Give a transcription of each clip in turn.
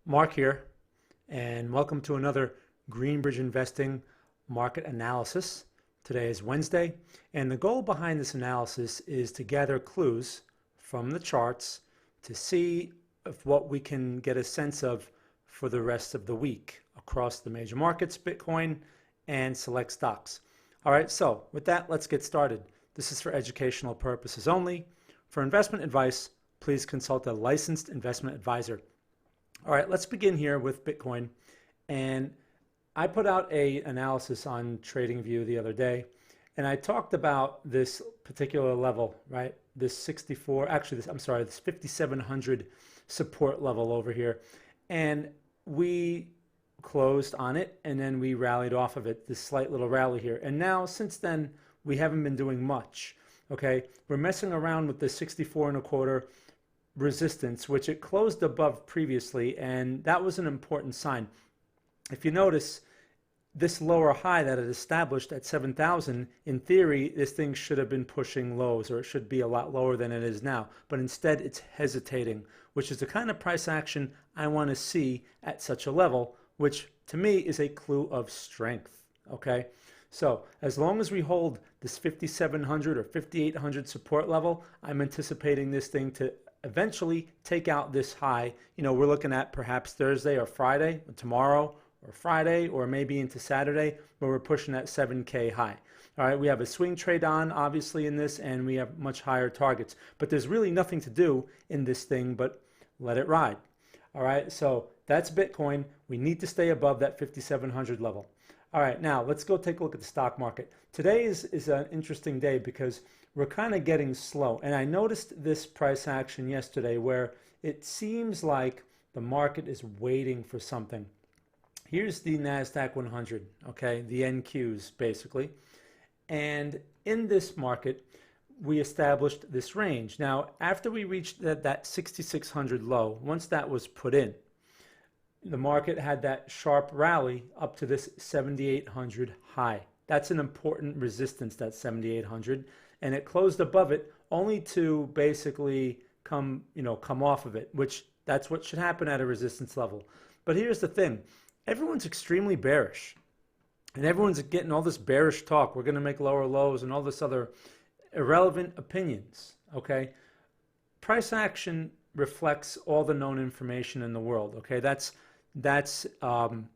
Mark here, and welcome to another Greenbridge Investing market analysis. Today is Wednesday, and the goal behind this analysis is to gather clues from the charts to see if what we can get a sense of for the rest of the week across the major markets, Bitcoin, and select stocks. All right, so with that, let's get started. This is for educational purposes only. For investment advice, please consult a licensed investment advisor. All right, let's begin here with Bitcoin. And I put out an analysis on TradingView the other day, and I talked about this particular level, right? This 5,700 support level over here. And we closed on it, and then we rallied off of it, this slight little rally here. And now, since then, we haven't been doing much, okay? We're messing around with the 64.25 resistance, which it closed above previously, and that was an important sign. If you notice, this lower high that it established at 7,000, in theory, this thing should have been pushing lows, or it should be a lot lower than it is now. But instead, it's hesitating, which is the kind of price action I want to see at such a level, which to me is a clue of strength, okay? So as long as we hold this 5,700 or 5,800 support level, I'm anticipating this thing to eventually take out this high. You know, we're looking at perhaps Thursday or Friday, or tomorrow or Friday, or maybe into Saturday, where we're pushing that 7K high. All right, we have a swing trade on, obviously, in this, and we have much higher targets. But there's really nothing to do in this thing but let it ride. All right, so that's Bitcoin. We need to stay above that 5,700 level. All right, now let's go take a look at the stock market. Today is an interesting day because we're kind of getting slow. And I noticed this price action yesterday where it seems like the market is waiting for something. Here's the Nasdaq 100, okay, the NQs basically. And in this market, we established this range. Now, after we reached that 6,600 low, once that was put in, the market had that sharp rally up to this 7,800 high. That's an important resistance, that 7,800, and it closed above it only to basically come off of it, which that's what should happen at a resistance level. But here's the thing. Everyone's extremely bearish, and everyone's getting all this bearish talk. We're going to make lower lows and all this other irrelevant opinions, okay? Price action reflects all the known information in the world, okay? That's the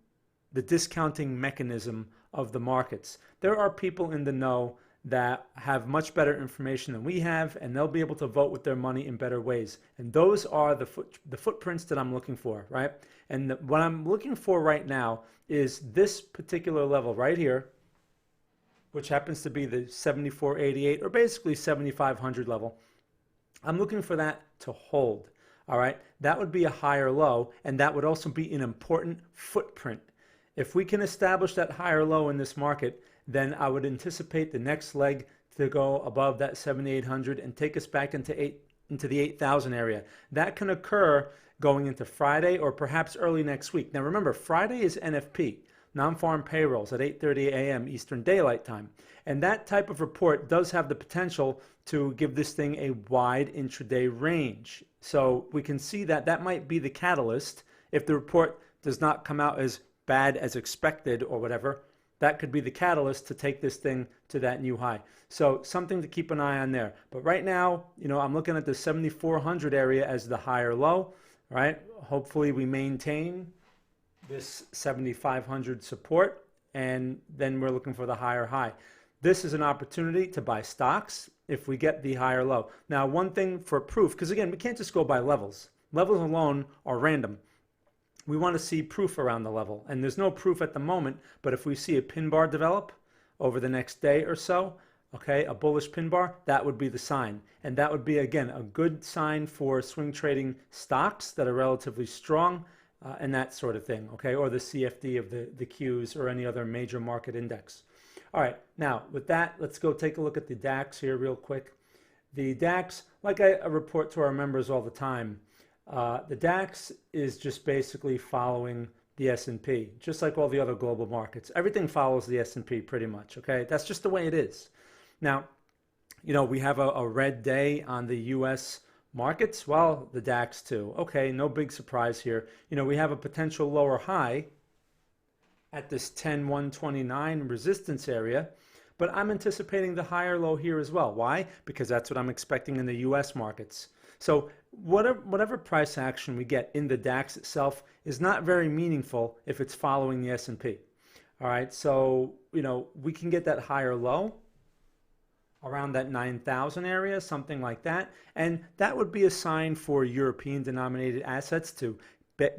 discounting mechanism of the markets. There are people in the know that have much better information than we have, and they'll be able to vote with their money in better ways. And those are the footprints that I'm looking for, right? And what I'm looking for right now is this particular level right here, which happens to be the 74.88 or basically 7,500 level. I'm looking for that to hold. All right, that would be a higher low, and that would also be an important footprint. If we can establish that higher low in this market, then I would anticipate the next leg to go above that 7,800 and take us back into the 8,000 area. That can occur going into Friday or perhaps early next week. Now remember, Friday is NFP, non-farm payrolls, at 8:30 a.m. Eastern Daylight Time. And that type of report does have the potential to give this thing a wide intraday range. So we can see that that might be the catalyst. If the report does not come out as bad as expected or whatever, that could be the catalyst to take this thing to that new high. So something to keep an eye on there. But right now, I'm looking at the 7,400 area as the higher low, right? Hopefully we maintain this 7,500 support, and then we're looking for the higher high. This is an opportunity to buy stocks if we get the higher low. Now, one thing for proof, because again, we can't just go by levels. Levels alone are random. We want to see proof around the level, and there's no proof at the moment, but if we see a pin bar develop over the next day or so, okay, a bullish pin bar, that would be the sign. And that would be, again, a good sign for swing trading stocks that are relatively strong, and that sort of thing, okay, or the CFD of the Qs or any other major market index. All right, now with that, let's go take a look at the DAX here real quick. The DAX, like I report to our members all the time, the DAX is just basically following the S&P, just like all the other global markets. Everything follows the S&P pretty much, okay? That's just the way it is. Now, we have a red day on the U.S. Markets, well, the DAX too. Okay, no big surprise here. We have a potential lower high at this 10,129 resistance area, but I'm anticipating the higher low here as well. Why? Because that's what I'm expecting in the US markets. So whatever price action we get in the DAX itself is not very meaningful if it's following the S&P. All right, so we can get that higher low around that 9,000 area, something like that, and that would be a sign for European denominated assets to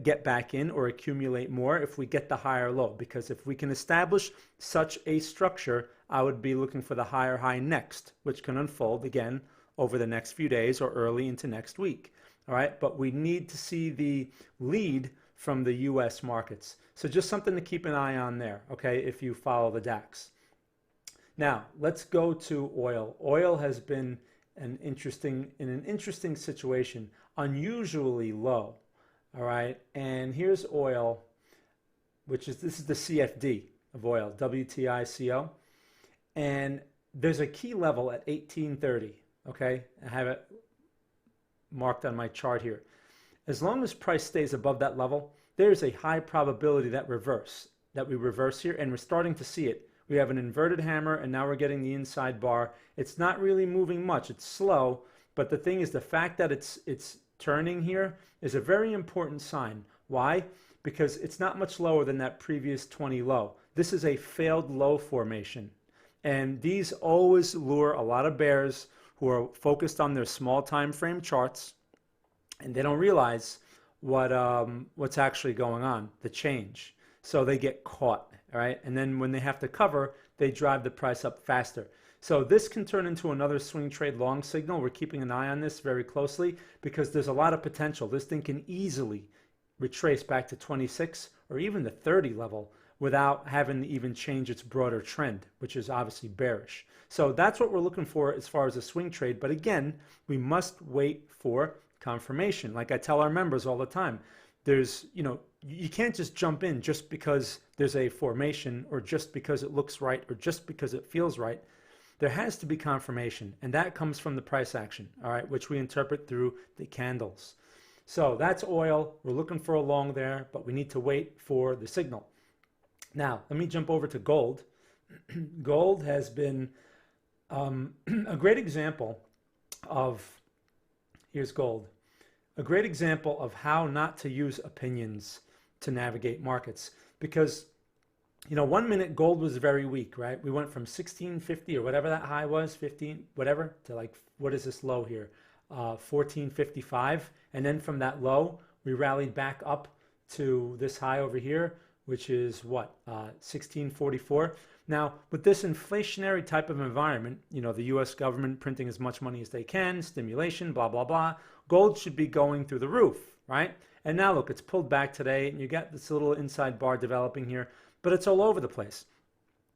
get back in or accumulate more if we get the higher low, because if we can establish such a structure, I would be looking for the higher high next, which can unfold again over the next few days or early into next week. All right, but we need to see the lead from the US markets. So just something to keep an eye on there, okay, if you follow the DAX. Now, let's go to oil. Oil has been in an interesting situation, unusually low. All right, and here's oil, this is the CFD of oil, WTICO, and there's a key level at 1830, okay? I have it marked on my chart here. As long as price stays above that level, there's a high probability that we reverse here, and we're starting to see it. We have an inverted hammer, and now we're getting the inside bar. It's not really moving much. It's slow, but the thing is, the fact that it's turning here is a very important sign. Why? Because it's not much lower than that previous 20 low. This is a failed low formation, and these always lure a lot of bears who are focused on their small time frame charts, and they don't realize what's actually going on, the change. So they get caught. All right, and then when they have to cover, they drive the price up faster. So this can turn into another swing trade long signal. We're keeping an eye on this very closely because there's a lot of potential. This thing can easily retrace back to 26 or even the 30 level without having to even change its broader trend, which is obviously bearish. So that's what we're looking for as far as a swing trade. But again, we must wait for confirmation. Like I tell our members all the time, there's, you can't just jump in just because there's a formation or just because it looks right or just because it feels right. There has to be confirmation, and that comes from the price action, all right, which we interpret through the candles. So that's oil. We're looking for a long there, but we need to wait for the signal. Now, let me jump over to gold. Gold has been a great example of, here's gold. A great example of how not to use opinions to navigate markets, because 1 minute gold was very weak, right? We went from 1650 or whatever that high was, 15 whatever, to like, what is this low here, 1455, and then from that low we rallied back up to this high over here, which is what, 1644. Now, with this inflationary type of environment, the US government printing as much money as they can, stimulation, blah, blah, blah, gold should be going through the roof, right? And now look, it's pulled back today, and you got this little inside bar developing here, but it's all over the place.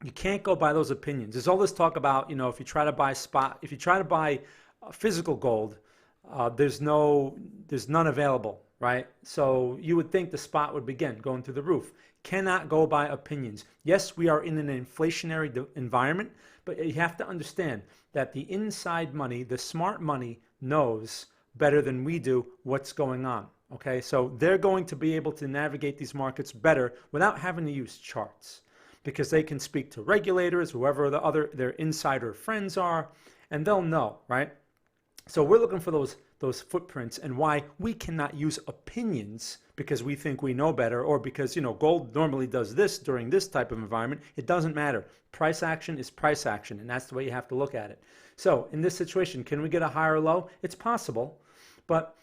You can't go by those opinions. There's all this talk about, if you try to buy physical gold, there's none available, right? So you would think the spot would begin going through the roof. Cannot go by opinions. Yes, we are in an inflationary environment, but you have to understand that the inside money, the smart money, knows better than we do what's going on. Okay, so they're going to be able to navigate these markets better without having to use charts, because they can speak to regulators, whoever their insider friends are, and they'll know, right? So we're looking for those footprints, and why we cannot use opinions because we think we know better, or because gold normally does this during this type of environment. It doesn't matter. Price action is price action, and that's the way you have to look at it. So in this situation, can we get a higher low? It's possible, but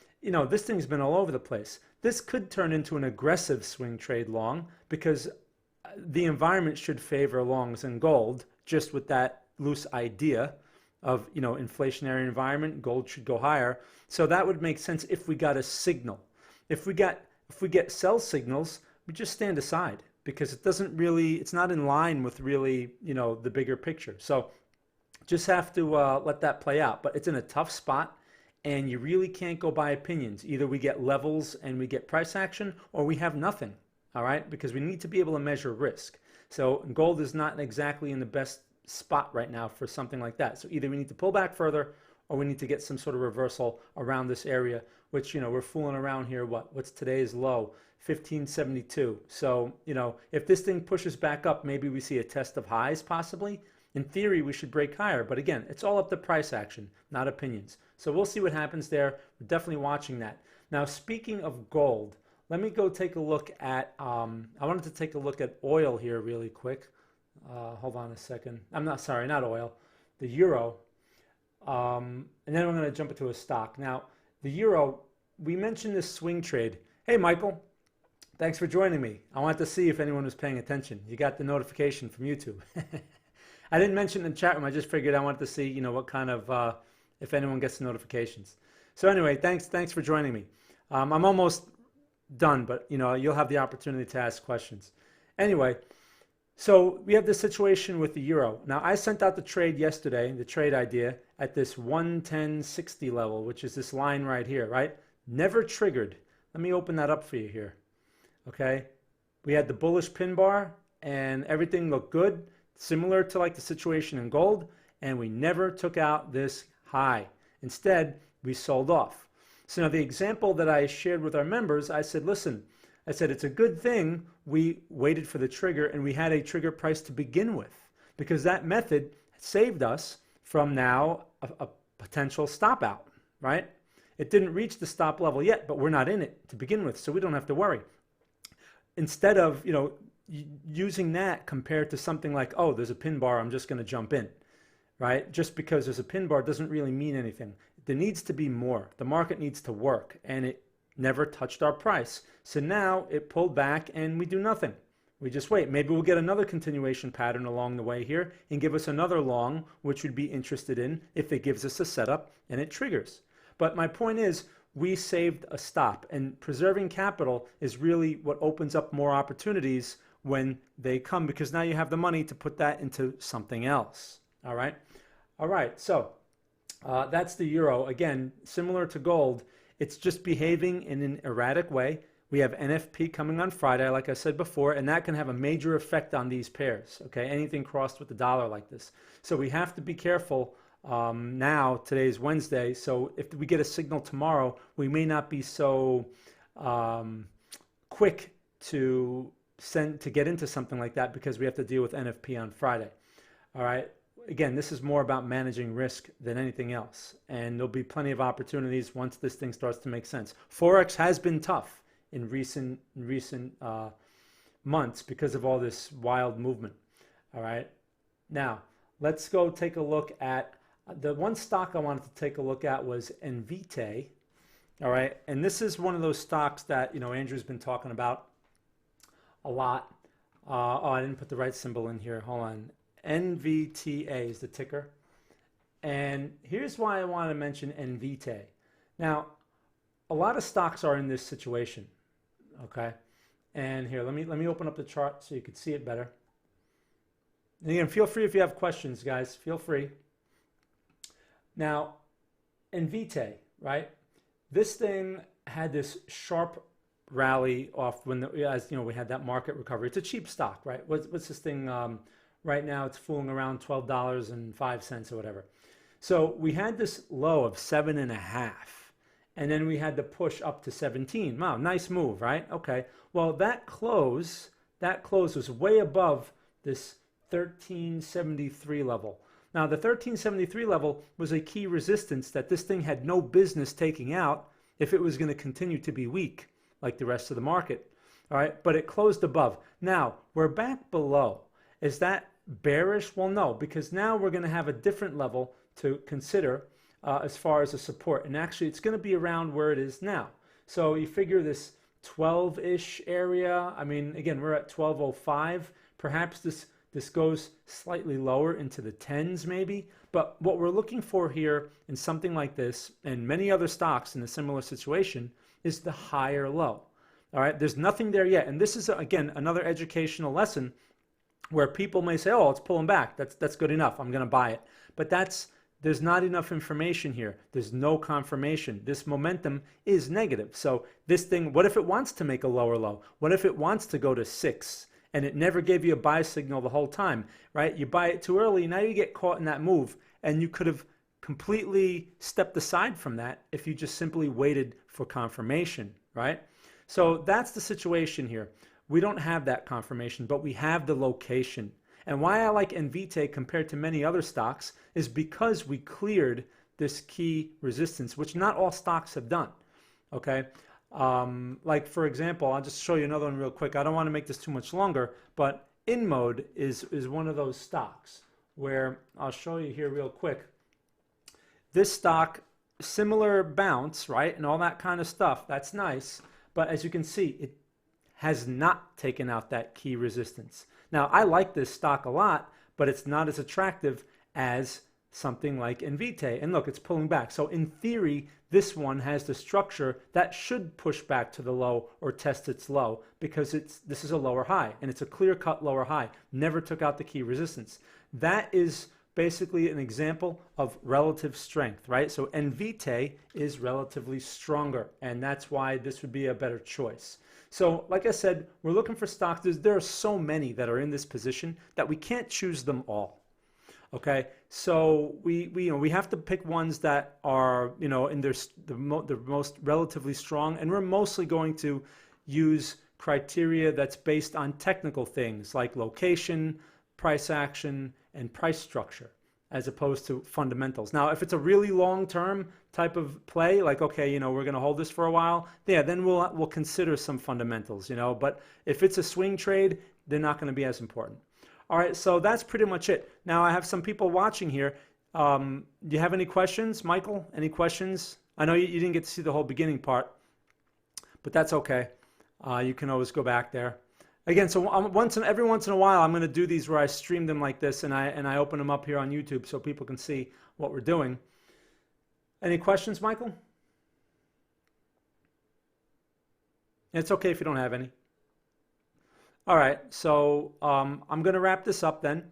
this thing's been all over the place. This could turn into an aggressive swing trade long, because the environment should favor longs in gold, just with that loose idea of, inflationary environment, gold should go higher. So that would make sense if we got a signal. If we get sell signals, we just stand aside, because it's not in line with really, the bigger picture. So just have to let that play out. But it's in a tough spot, and you really can't go by opinions. Either we get levels and we get price action, or we have nothing, all right? Because we need to be able to measure risk. So gold is not exactly in the best spot right now for something like that. So either we need to pull back further, or we need to get some sort of reversal around this area, which, we're fooling around here. What's today's low? 1572. So, if this thing pushes back up, maybe we see a test of highs possibly. In theory, we should break higher. But again, it's all up to price action, not opinions. So we'll see what happens there. We're definitely watching that. Now, speaking of gold, let me go take a look at, I wanted to take a look at oil here really quick. Hold on a second. Not oil, the euro. And then we're going to jump into a stock. Now, the euro, we mentioned this swing trade. Hey, Michael, thanks for joining me. I wanted to see if anyone was paying attention. You got the notification from YouTube. I didn't mention in the chat room. I just figured I wanted to see, what kind of, if anyone gets the notifications. So anyway, thanks for joining me. I'm almost done, but, you'll have the opportunity to ask questions. Anyway, so we have this situation with the euro. Now, I sent out the trade yesterday, the trade idea, at this 110.60 level, which is this line right here, right? Never triggered. Let me open that up for you here. Okay, we had the bullish pin bar and everything looked good, similar to like the situation in gold, and we never took out this high. Instead, we sold off. So now the example that I shared with our members, I said, listen, it's a good thing we waited for the trigger and we had a trigger price to begin with, because that method saved us from now a potential stop out, right? It didn't reach the stop level yet, but we're not in it to begin with, so we don't have to worry. Instead of, using that compared to something like, oh, there's a pin bar, I'm just going to jump in, right? Just because there's a pin bar doesn't really mean anything. There needs to be more. The market needs to work, and it never touched our price. So now it pulled back and we do nothing. We just wait. Maybe we'll get another continuation pattern along the way here and give us another long, which we'd be interested in if it gives us a setup and it triggers. But my point is, we saved a stop, and preserving capital is really what opens up more opportunities when they come, because now you have the money to put that into something else. All right, so that's the euro. Again, similar to gold, it's just behaving in an erratic way. We have NFP coming on Friday, like I said before, and that can have a major effect on these pairs, okay? Anything crossed with the dollar like this. So we have to be careful. Now, today's Wednesday, so if we get a signal tomorrow, we may not be so quick to get into something like that, because we have to deal with NFP on Friday. All right. Again, this is more about managing risk than anything else, and there'll be plenty of opportunities once this thing starts to make sense. Forex has been tough in recent months because of all this wild movement. All right. Now, let's go take a look at the one stock I wanted to take a look at was NVTA. All right. And this is one of those stocks that, Andrew's been talking about a lot. Oh, I didn't put the right symbol in here. Hold on. NVTA is the ticker. And here's why I want to mention NVTA. Now, a lot of stocks are in this situation. Okay. And here, let me open up the chart so you can see it better. And again, feel free if you have questions, guys. Feel free. Now, NVTA, right? This thing had this sharp rally off when, as we had that market recovery. It's a cheap stock, right? What's this thing? Right now, it's fooling around $12.05 or whatever. So we had this low of 7.5, and then we had the push up to 17. Wow, nice move, right? Okay. Well, that close was way above this 1373 level. Now, the 1373 level was a key resistance that this thing had no business taking out if it was going to continue to be weak like the rest of the market. All right, but it closed above. Now, we're back below. Is that bearish? Well, no, because now we're going to have a different level to consider as far as a support. And actually, it's going to be around where it is now. So you figure this 12-ish area. I mean, again, we're at 1205. Perhaps this goes slightly lower into the 10s maybe. But what we're looking for here in something like this and many other stocks in a similar situation is the higher low. All right, there's nothing there yet. And this is, again, another educational lesson where people may say, oh, it's pulling back. That's good enough. I'm going to buy it. But there's not enough information here. There's no confirmation. This momentum is negative. So this thing, what if it wants to make a lower low? What if it wants to go to 6 and it never gave you a buy signal the whole time, right? You buy it too early. Now you get caught in that move, and you could have completely stepped aside from that if you just simply waited for confirmation, right? So that's the situation here. We don't have that confirmation, but we have the location. And why I like NVTA compared to many other stocks is because we cleared this key resistance, which not all stocks have done, okay? Like for example, I'll just show you another one real quick. I don't want to make this too much longer, but InMode is one of those stocks where I'll show you here real quick. This stock, similar bounce, right? And all that kind of stuff. That's nice. But as you can see, it has not taken out that key resistance. Now, I like this stock a lot, but it's not as attractive as something like NVTA. And look, it's pulling back. So in theory, this one has the structure that should push back to the low or test its low because this is a lower high and it's a clear-cut lower high. Never took out the key resistance. That is basically an example of relative strength, right? So NVTA is relatively stronger, and that's why this would be a better choice. So like I said, we're looking for stocks. There are so many that are in this position that we can't choose them all. Okay, so we have to pick ones that are in the most relatively strong, and we're mostly going to use criteria that's based on technical things like location, price action, and price structure, as opposed to fundamentals. Now, if it's a really long-term type of play, like okay, we're going to hold this for a while, yeah, then we'll consider some fundamentals, But if it's a swing trade, they're not going to be as important. All right, so that's pretty much it. Now, I have some people watching here. Do you have any questions, Michael? Any questions? I know you didn't get to see the whole beginning part, but that's okay. You can always go back there. Again, so every once in a while, I'm going to do these where I stream them like this, and I open them up here on YouTube so people can see what we're doing. Any questions, Michael? It's okay if you don't have any. All right, so I'm going to wrap this up then.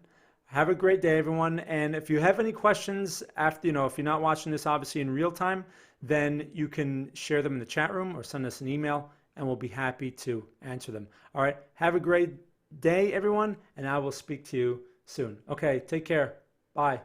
Have a great day, everyone. And if you have any questions after, if you're not watching this obviously in real time, then you can share them in the chat room or send us an email, and we'll be happy to answer them. All right, have a great day, everyone, and I will speak to you soon. Okay, take care. Bye.